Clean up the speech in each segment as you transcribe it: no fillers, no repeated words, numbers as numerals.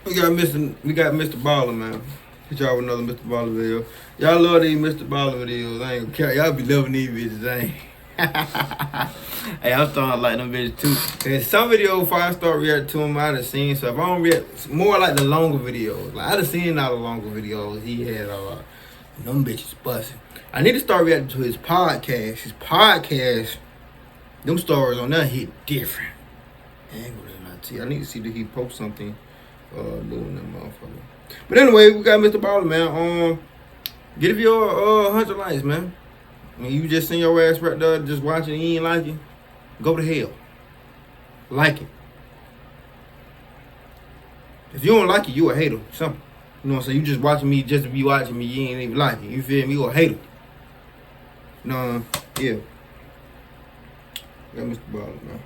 We got Mr. Baller, man. Hit y'all with another Mr. Baller video. Y'all love these Mr. Baller videos. I ain't gonna care. Y'all be loving these videos, ain't. Hey, I'm starting to like them videos too. And some videos before I start reacting to them, I done seen. So if I don't react, more like the longer videos. Like I done seen all the longer videos he had. Them bitches busting. I need to start reacting to his podcast. His podcast, them stories on there hit different. I ain't gonna lie to you. I need to see that he post something. Doing that motherfucker. But anyway, we got Mr. Baller, man. Give your 100 likes, man. I mean, you just seen your ass right there just watching and you ain't like it. Go to hell. Like it. If you don't like it, you a hater. Something. You know what I'm saying? You just watching me just to be watching me. You ain't even like it. You feel me? You a hater. No, yeah. Got Mr. Baller, man.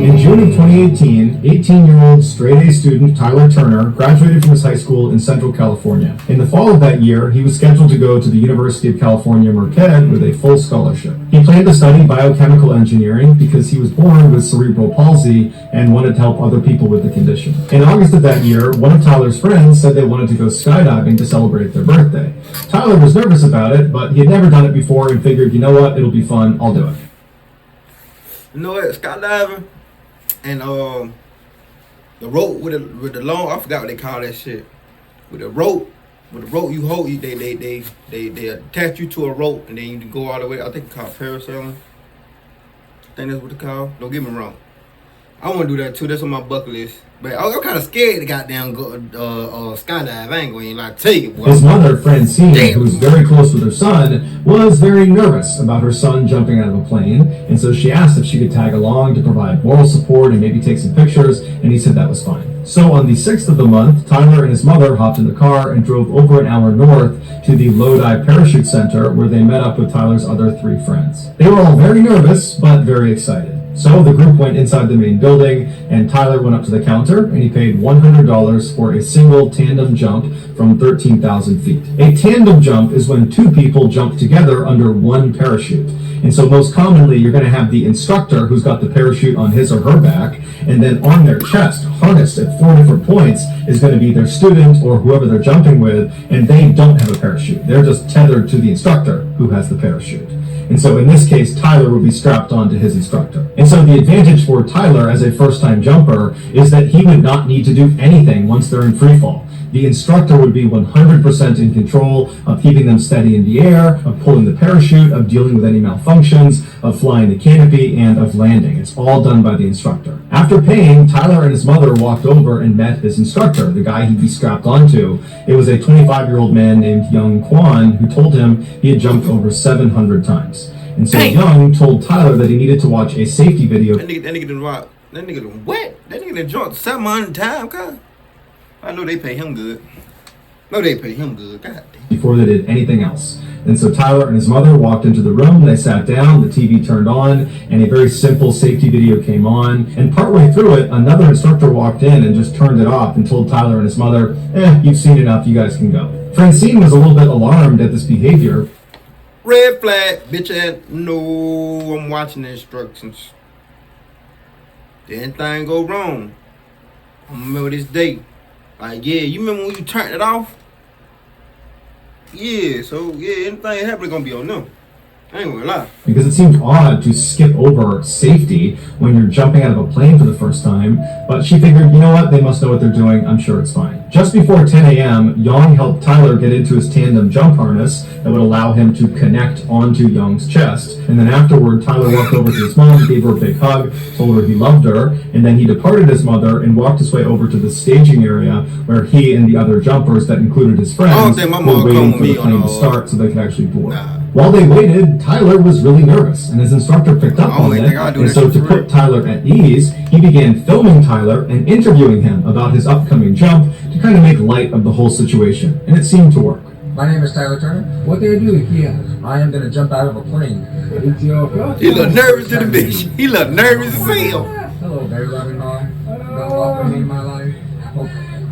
In June of 2018, 18-year-old straight-A student Tyler Turner graduated from his high school in Central California. In the fall of that year, he was scheduled to go to the University of California, Marquette with a full scholarship. He planned to study biochemical engineering because he was born with cerebral palsy and wanted to help other people with the condition. In August of that year, one of Tyler's friends said they wanted to go skydiving to celebrate their birthday. Tyler was nervous about it, but he had never done it before and figured, you know what, it'll be fun, I'll do it. You know what? Skydiving and the rope with the long, I forgot what they call that shit. With the rope you hold, they attach you to a rope and then you can go all the way. I think it's called parasailing. I think that's what it's called. Don't get me wrong. I want to do that too. That's on my bucket list. But I'm kind of scared to goddamn go skydive. I ain't going to lie to you. Boy. His mother, Francine, who was very close with her son, was very nervous about her son jumping out of a plane, and so she asked if she could tag along to provide moral support and maybe take some pictures, and he said that was fine. So on the 6th of the month, Tyler and his mother hopped in the car and drove over an hour north to the Lodi Parachute Center, where they met up with Tyler's other 3 friends. They were all very nervous, but very excited. So the group went inside the main building, and Tyler went up to the counter, and he paid $100 for a single tandem jump from 13,000 feet. A tandem jump is when 2 people jump together under one parachute. And so most commonly, you're going to have the instructor who's got the parachute on his or her back, and then on their chest, harnessed at 4 different points, is going to be their student or whoever they're jumping with, and they don't have a parachute. They're just tethered to the instructor who has the parachute. And so in this case, Tyler would be strapped onto his instructor. And so the advantage for Tyler as a first-time jumper is that he would not need to do anything once they're in free fall. The instructor would be 100% in control of keeping them steady in the air, of pulling the parachute, of dealing with any malfunctions, of flying the canopy, and of landing. It's all done by the instructor. After paying, Tyler and his mother walked over and met his instructor, the guy he'd be strapped onto. It was a 25-year-old man named Young Kwan who told him he had jumped over 700 times. And so Young told Tyler that he needed to watch a safety video. That nigga done what? That nigga done jumped 700 times, cuz. I know they pay him good. God damn. Before they did anything else. And so Tyler and his mother walked into the room, they sat down, the TV turned on, and a very simple safety video came on. And partway through it, another instructor walked in and just turned it off and told Tyler and his mother, you've seen enough, you guys can go. Francine was a little bit alarmed at this behavior. Red flag, bitch ass. No, I'm watching the instructions. If anything go wrong, I'm gonna remember this day. Like, yeah, you remember when you turned it off? Yeah, so, yeah, anything happen gonna be on them. I ain't gonna lie. Because it seemed odd to skip over safety when you're jumping out of a plane for the first time, but she figured, you know what, they must know what they're doing, I'm sure it's fine. Just before 10 a.m., Yong helped Tyler get into his tandem jump harness that would allow him to connect onto Young's chest. And then afterward, Tyler walked over to his mom, gave her a big hug, told her he loved her, and then he departed his mother and walked his way over to the staging area where he and the other jumpers that included his friends were waiting for the plane to start so they could actually board. While they waited, Tyler was really nervous, and his instructor picked up on it, and so to put Tyler at ease, he began filming Tyler and interviewing him about his upcoming jump to kind of make light of the whole situation, and it seemed to work. My name is Tyler Turner. What do I do here? I am going to jump out of a plane. He look nervous to the bitch. He look nervous as hell. Hello, very loving mom. Don't walk with me in my life. Hope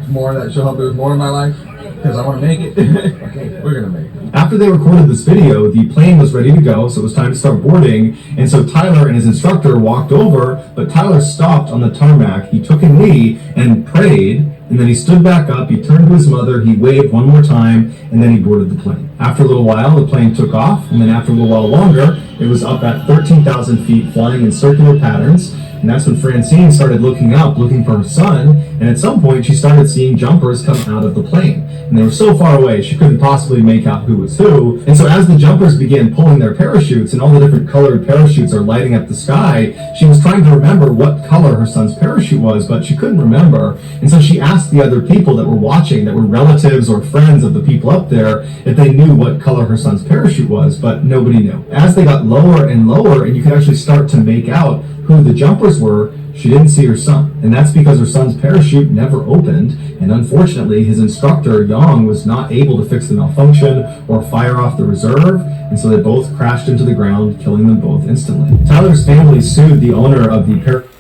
more that she'll help me with more in my life, because I want to make it. Okay, we're going to make it. After they recorded this video, the plane was ready to go, so it was time to start boarding, and so Tyler and his instructor walked over, but Tyler stopped on the tarmac, he took a knee and prayed, and then he stood back up, he turned to his mother, he waved one more time, and then he boarded the plane. After a little while, the plane took off, and then after a little while longer, it was up at 13,000 feet, flying in circular patterns, and that's when Francine started looking up, looking for her son, and at some point she started seeing jumpers come out of the plane. And they were so far away, she couldn't possibly make out who was who. And so as the jumpers began pulling their parachutes, and all the different colored parachutes are lighting up the sky, she was trying to remember what color her son's parachute was, but she couldn't remember. And so she asked the other people that were watching, that were relatives or friends of the people up there, if they knew what color her son's parachute was, but nobody knew. As they got lower and lower, and you could actually start to make out who the jumpers were, she didn't see her son. And that's because her son's parachute never opened, and unfortunately his instructor, Yong, was not able to fix the malfunction or fire off the reserve, and so they both crashed into the ground, killing them both instantly. Tyler's family sued the owner of the parachute.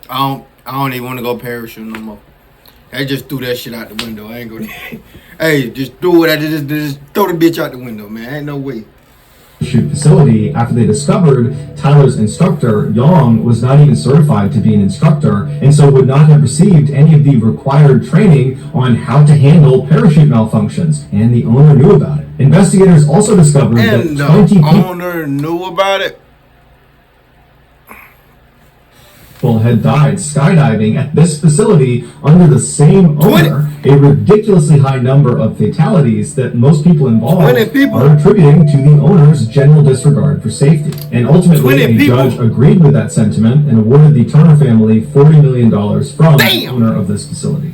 I don't even want to go parachute no more. I just threw that shit out the window. I ain't gonna. Hey, just throw it. Just throw the bitch out the window, man. Ain't no way. Facility after they discovered Tyler's instructor, Yong, was not even certified to be an instructor, and so would not have received any of the required training on how to handle parachute malfunctions, and the owner knew about it. Investigators also discovered that 20 people owner knew about it. had died skydiving at this facility under the same owner, a ridiculously high number of fatalities that most people involved are attributing to the owner's general disregard for safety. And ultimately, a judge agreed with that sentiment and awarded the Turner family $40 million from the owner of this facility.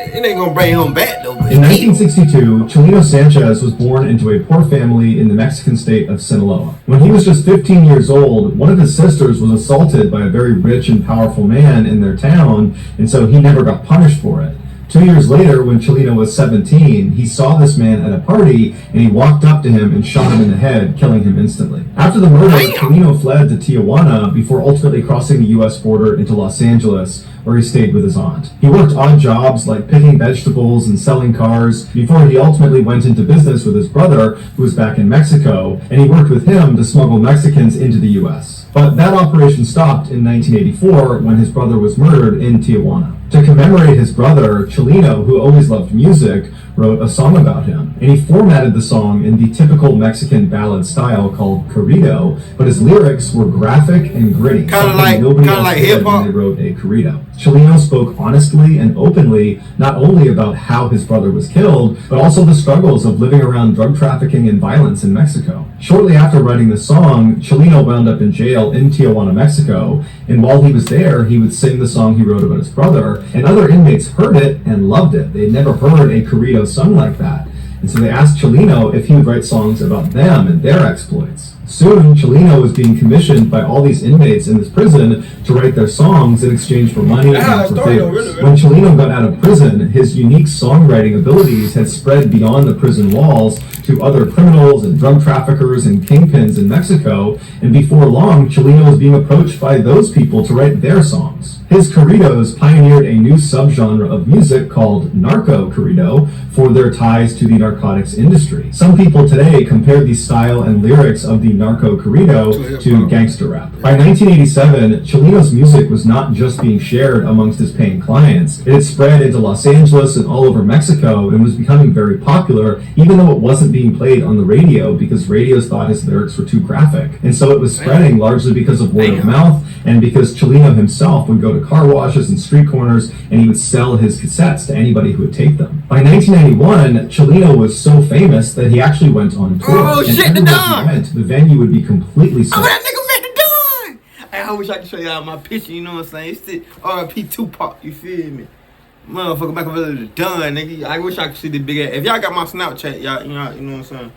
It ain't gonna bring him back though. In 1962, Chalino Sanchez was born into a poor family in the Mexican state of Sinaloa. When he was just 15 years old, one of his sisters was assaulted by a very rich and powerful man in their town, and so he never got punished for it. 2 years later, when Chalino was 17, he saw this man at a party, and he walked up to him and shot him in the head, killing him instantly. After the murder, Chalino fled to Tijuana before ultimately crossing the U.S. border into Los Angeles, where he stayed with his aunt. He worked odd jobs like picking vegetables and selling cars before he ultimately went into business with his brother, who was back in Mexico, and he worked with him to smuggle Mexicans into the U.S. But that operation stopped in 1984 when his brother was murdered in Tijuana. To commemorate his brother, Chalino, who always loved music, wrote a song about him. And he formatted the song in the typical Mexican ballad style called corrido, but his lyrics were graphic and gritty. Kind of like hip-hop. When they wrote a corrido. Chalino spoke honestly and openly, not only about how his brother was killed, but also the struggles of living around drug trafficking and violence in Mexico. Shortly after writing the song, Chalino wound up in jail in Tijuana, Mexico, and while he was there, he would sing the song he wrote about his brother, and other inmates heard it and loved it. They'd never heard a corrido sung like that, and so they asked Chalino if he would write songs about them and their exploits. Soon, Chalino was being commissioned by all these inmates in this prison to write their songs in exchange for money and for favors. When Chalino got out of prison, his unique songwriting abilities had spread beyond the prison walls to other criminals and drug traffickers and kingpins in Mexico, and before long, Chalino was being approached by those people to write their songs. His corridos pioneered a new subgenre of music called narco corrido for their ties to the narcotics industry. Some people today compare the style and lyrics of the narco corrido to gangster rap. By 1987, Chalino's music was not just being shared amongst his paying clients. It had spread into Los Angeles and all over Mexico and was becoming very popular, even though it wasn't being played on the radio because radios thought his lyrics were too graphic. And so it was spreading largely because of word of mouth and because Chalino himself would go to car washes and street corners and he would sell his cassettes to anybody who would take them. By 1991, Chalino was so famous that he actually went on tour. Oh shit, the Don! The venue would be completely sold. Oh, that nigga met the Don! Hey, I wish I could show y'all my picture, you know what I'm saying? It's the R.I.P. Tupac, you feel me? Motherfucker back over the Don, nigga. I wish I could see the big ass. If y'all got my Snapchat, y'all, you know what I'm saying?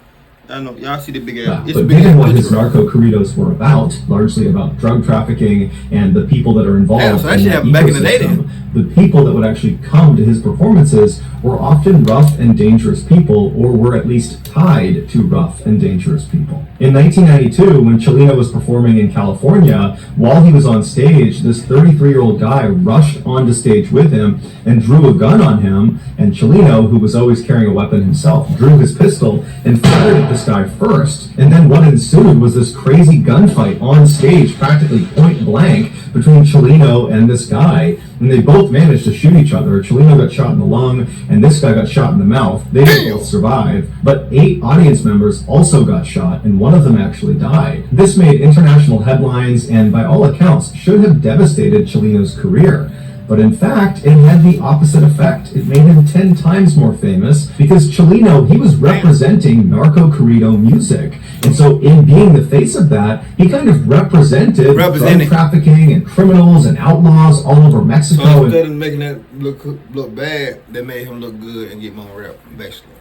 I know, y'all see the big ass. But given what his narco corridos were about, largely about drug trafficking and the people that are involved in that ecosystem, the people that would actually come to his performances were often rough and dangerous people, or were at least tied to rough and dangerous people. In 1992, when Chalino was performing in California, while he was on stage, this 33-year-old guy rushed onto stage with him and drew a gun on him, and Chalino, who was always carrying a weapon himself, drew his pistol and fired at this guy first. And then what ensued was this crazy gunfight on stage, practically point blank, between Chalino and this guy. And they both managed to shoot each other. Chalino got shot in the lung, and this guy got shot in the mouth. They didn't both survive, but 8 audience members also got shot, and one of them actually died. This made international headlines, and by all accounts, should have devastated Chalino's career. But in fact, it had the opposite effect. It made him 10 times more famous because Chalino, he was representing narco-corrido music. And so in being the face of that, he kind of represented drug trafficking and criminals and outlaws all over Mexico. So instead of making that look bad, they made him look good and get more rep, basically.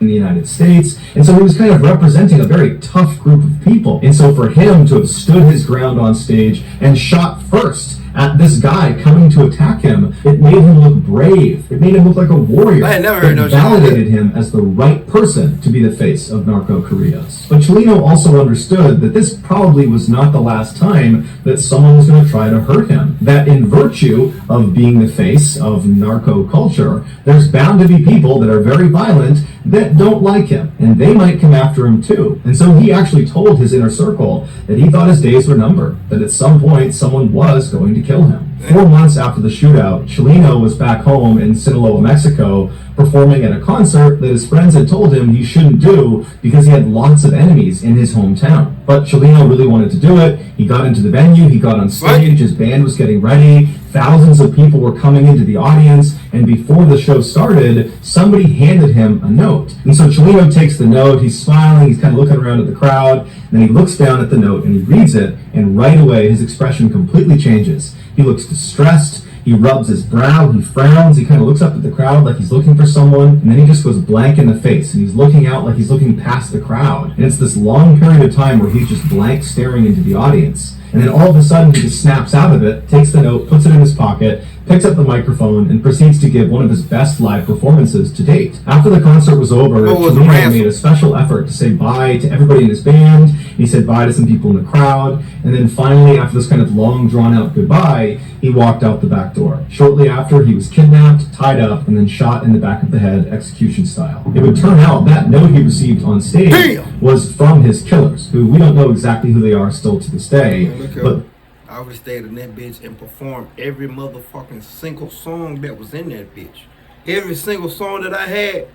In the United States, and so he was kind of representing a very tough group of people. And so for him to have stood his ground on stage and shot first at this guy coming to attack him, it made him look brave. It made him look like a warrior. I had never heard no shit. It validated him as the right person to be the face of narco-corridos. But Chalino also understood that this probably was not the last time that someone was going to try to hurt him. That in virtue of being the face of narco culture, there's bound to be people that are very violent that don't like him, and they might come after him too. And so he actually told his inner circle that he thought his days were numbered, that at some point someone was going to kill him. 4 months after the shootout, Chalino was back home in Sinaloa, Mexico, performing at a concert that his friends had told him he shouldn't do because he had lots of enemies in his hometown. But Chalino really wanted to do it. He got into the venue, he got on stage, his band was getting ready, thousands of people were coming into the audience, and before the show started, somebody handed him a note. And so Chalino takes the note, he's smiling, he's kind of looking around at the crowd, and then he looks down at the note and he reads it, and right away his expression completely changes. He looks distressed, he rubs his brow, he frowns, he kind of looks up at the crowd like he's looking for someone, and then he just goes blank in the face, and he's looking out like he's looking past the crowd. And it's this long period of time where he's just blank staring into the audience. And then all of a sudden he just snaps out of it, takes the note, puts it in his pocket, picks up the microphone, and proceeds to give one of his best live performances to date. After the concert was over, Chalino made a special effort to say bye to everybody in his band. He said bye to some people in the crowd, and then finally, after this kind of long, drawn-out goodbye, he walked out the back door. Shortly after, he was kidnapped, tied up, and then shot in the back of the head, execution style. It would turn out that note he received on stage was from his killers, who we don't know exactly who they are still to this day, but I would have stayed in that bitch and performed every motherfucking single song that was in that bitch. Every single song that I had,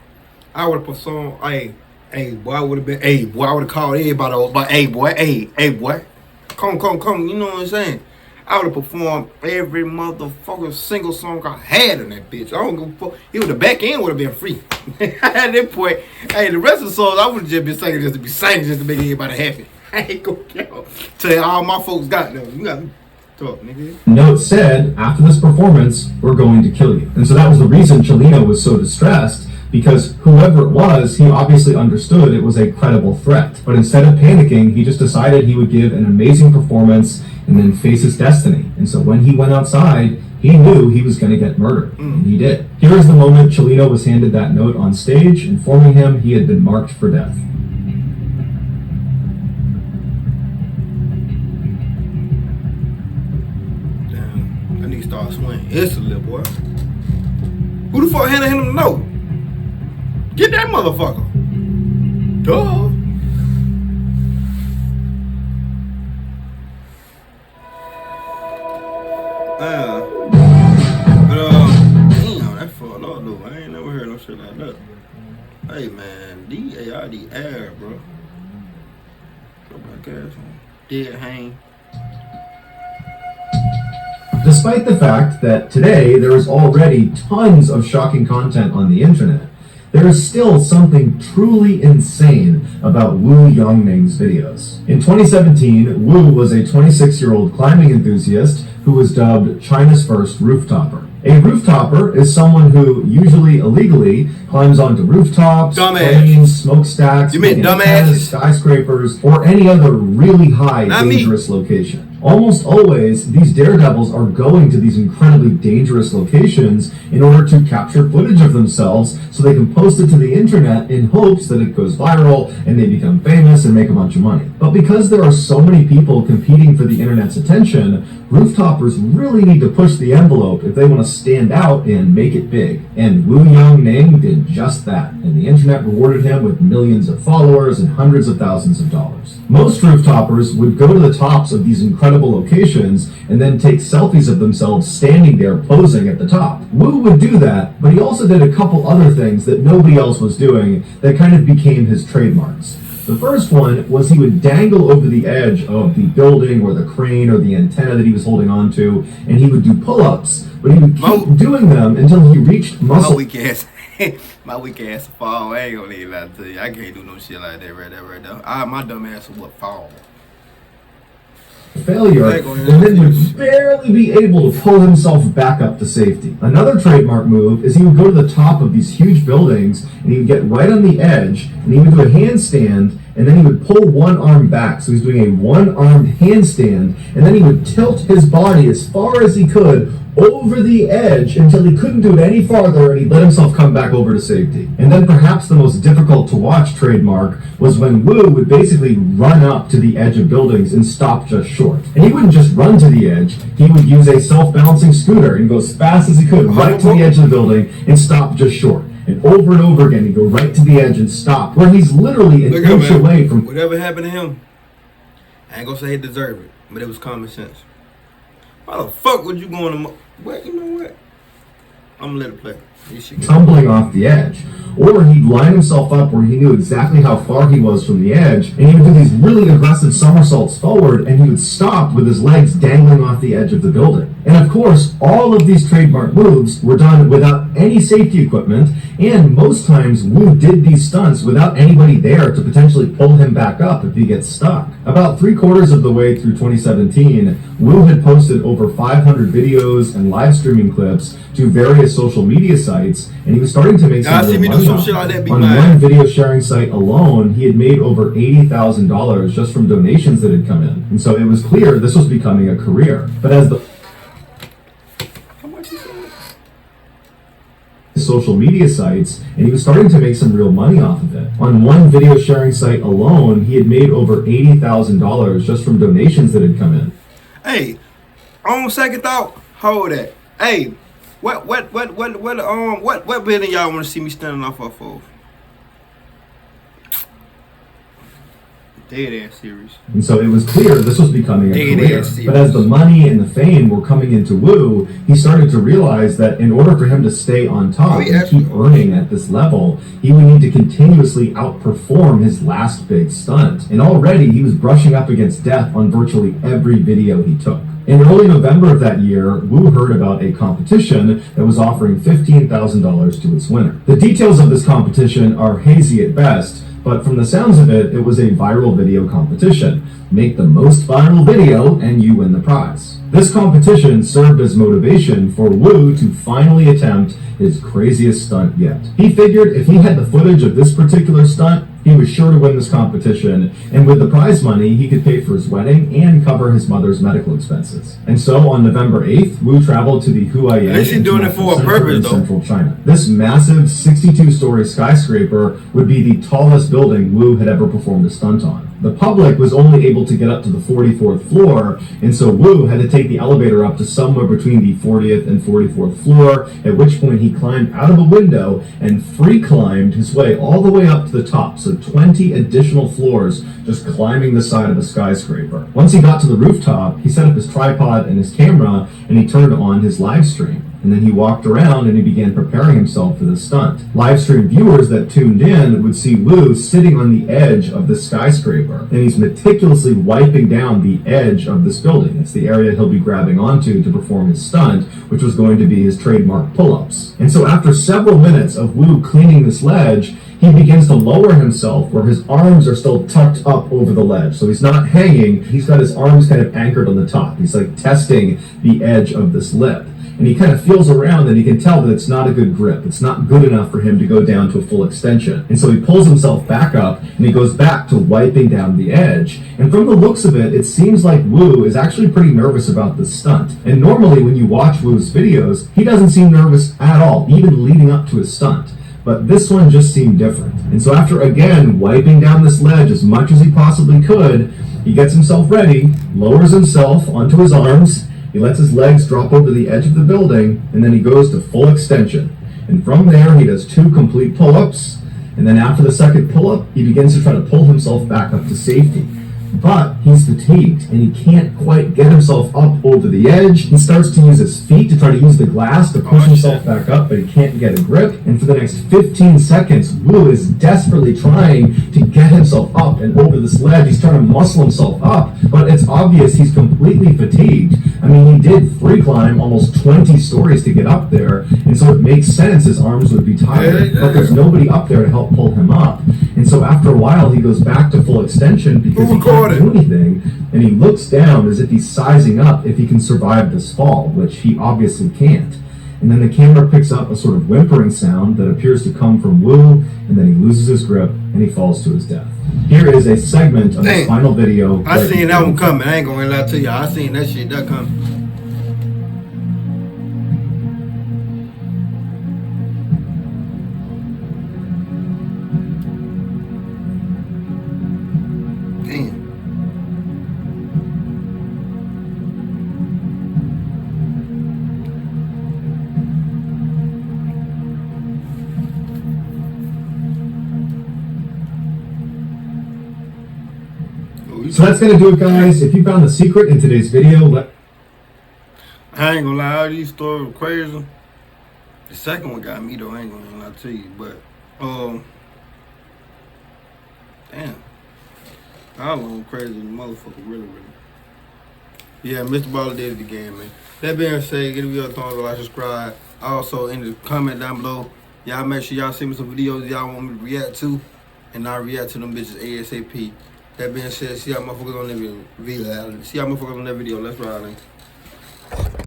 I would have performed. Hey, boy, I would have been. Hey, boy, I would have called everybody over. But hey, boy, come. You know what I'm saying? I would have performed every motherfucking single song I had in that bitch. I don't give a fuck. It was the back end would have been free. At that point, hey, the rest of the songs I would have just been singing just to be singing just to make everybody happy. I ain't gonna tell all my folks got them. You got to talk, nigga. Note said, after this performance, we're going to kill you. And so that was the reason Chalino was so distressed, because whoever it was, he obviously understood it was a credible threat. But instead of panicking, he just decided he would give an amazing performance and then face his destiny. And so when he went outside, he knew he was going to get murdered. And he did. Here is the moment Chalino was handed that note on stage, informing him he had been marked for death. Start swinging instantly, boy. Who the fuck handed him the note? Get that motherfucker. Duh. Damn, that fucked up though. I ain't never heard no shit like that. Hey man, D-A-I-D air, bro. Go back ass on. Dead hang. Despite the fact that today there is already tons of shocking content on the internet, there is still something truly insane about Wu Yong's videos. In 2017, Wu was a 26-year-old climbing enthusiast who was dubbed China's first rooftopper. A rooftopper is someone who, usually illegally, climbs onto rooftops, planes, smokestacks, skyscrapers, or any other really high, dangerous location. Almost always, these daredevils are going to these incredibly dangerous locations in order to capture footage of themselves so they can post it to the internet in hopes that it goes viral and they become famous and make a bunch of money. But because there are so many people competing for the internet's attention, rooftoppers really need to push the envelope if they want to stand out and make it big. And Wu Yong did just that, and the internet rewarded him with millions of followers and hundreds of thousands of dollars. Most rooftoppers would go to the tops of these incredible locations and then take selfies of themselves standing there posing at the top. Wu would do that, but he also did a couple other things that nobody else was doing that kind of became his trademarks. The first one was he would dangle over the edge of the building or the crane or the antenna that he was holding on to, and he would do pull-ups, but he would keep doing them until he reached muscle. My weak ass fall. I ain't gonna need lie to you. I can't do no shit like that right there. My dumb ass would fall. Failure, and then would barely be able to pull himself back up to safety. Another trademark move is he would go to the top of these huge buildings and he would get right on the edge and he would do a handstand and then he would pull one arm back. So he's doing a one-armed handstand and then he would tilt his body as far as he could over the edge until he couldn't do it any farther and he let himself come back over to safety. And then perhaps the most difficult to watch trademark was when Wu would basically run up to the edge of buildings and stop just short. And he wouldn't just run to the edge, he would use a self-balancing scooter and go as fast as he could right to the edge of the building and stop just short. And over again, he'd go right to the edge and stop, where he's literally an inch away from... Whatever happened to him, I ain't gonna say he deserved it, but it was common sense. Why the fuck would you go on a... Well, you know what? I'm gonna let it play. Tumbling off the edge. Or he'd line himself up where he knew exactly how far he was from the edge, and he would do these really aggressive somersaults forward, and he would stop with his legs dangling off the edge of the building. And of course, all of these trademark moves were done without any safety equipment, and most times Wu did these stunts without anybody there to potentially pull him back up if he gets stuck. About 3/4 of the way through 2017, Wu had posted over 500 videos and live streaming clips to various social media sites, and he was starting to make some real money off it. On one video sharing site alone, he had made over $80,000 just from donations that had come in. And so it was clear this was becoming a career. But as the social media sites, and he was starting to make some real money off of it. On one video sharing site alone, he had made over $80,000 just from donations that had come in. Hey, on second thought, hold that. Hey, what building y'all want to see me standing off of? Dead ass serious. And so it was clear this was becoming a career. But as the money and the fame were coming into Wu, he started to realize that in order for him to stay on top and keep earning at this level, he would need to continuously outperform his last big stunt. And already he was brushing up against death on virtually every video he took. In early November of that year, Wu heard about a competition that was offering $15,000 to its winner. The details of this competition are hazy at best, but from the sounds of it, it was a viral video competition. Make the most viral video and you win the prize. This competition served as motivation for Wu to finally attempt his craziest stunt yet. He figured if he had the footage of this particular stunt, he was sure to win this competition, and with the prize money, he could pay for his wedding and cover his mother's medical expenses. And so on November 8th, Wu traveled to the Huaiyan International Center in central China. This massive 62-story skyscraper would be the tallest building Wu had ever performed a stunt on. The public was only able to get up to the 44th floor, and so Wu had to take the elevator up to somewhere between the 40th and 44th floor, at which point he climbed out of a window and free climbed his way all the way up to the top, so 20 additional floors just climbing the side of a skyscraper. Once he got to the rooftop, he set up his tripod and his camera, and he turned on his live stream. And then he walked around and he began preparing himself for the stunt. Live stream viewers that tuned in would see Wu sitting on the edge of the skyscraper, and he's meticulously wiping down the edge of this building. It's the area he'll be grabbing onto to perform his stunt, which was going to be his trademark pull-ups. And so after several minutes of Wu cleaning this ledge, he begins to lower himself where his arms are still tucked up over the ledge. So he's not hanging, he's got his arms kind of anchored on the top. He's like testing the edge of this lip. and he kind of feels around and he can tell that it's not a good grip. It's not good enough for him to go down to a full extension. And so he pulls himself back up and he goes back to wiping down the edge. And from the looks of it, it seems like Wu is actually pretty nervous about this stunt. And normally when you watch Wu's videos, he doesn't seem nervous at all, even leading up to his stunt. But this one just seemed different. And so after again wiping down this ledge as much as he possibly could, he gets himself ready, lowers himself onto his arms, he lets his legs drop over the edge of the building, and then he goes to full extension. And from there, he does 2 complete pull-ups, and then after the second pull-up, he begins to try to pull himself back up to safety. But he's fatigued, and he can't quite get himself up over the edge. He starts to use his feet to try to use the glass to push himself back up, but he can't get a grip. And for the next 15 seconds, Wu is desperately trying to get himself up and over this ledge. He's trying to muscle himself up, but it's obvious he's completely fatigued. I mean, he did free climb almost 20 stories to get up there, and so it makes sense his arms would be tired, but there's nobody up there to help pull him up. And so after a while, he goes back to full extension because he can't do anything, and he looks down as if he's sizing up if he can survive this fall, which he obviously can't. And then the camera picks up a sort of whimpering sound that appears to come from Wu, and then he loses his grip and he falls to his death. Here is a segment of his final video. I seen that one coming. I ain't gonna lie to you. I seen that shit that coming. So that's going to do it, guys. If you found the secret in today's video, I ain't gonna lie, all these stories were crazy. The second one got me though, I ain't gonna lie to you, but damn. All of them crazy the motherfucker, really. Yeah, Mr. Baller did it again, man. That being said, give me your thumbs up, like, subscribe. Also, in the comment down below, y'all make sure y'all send me some videos y'all want me to react to, and I'll react to them bitches ASAP. That being said, see y'all motherfuckers on that video. Let's ride, man.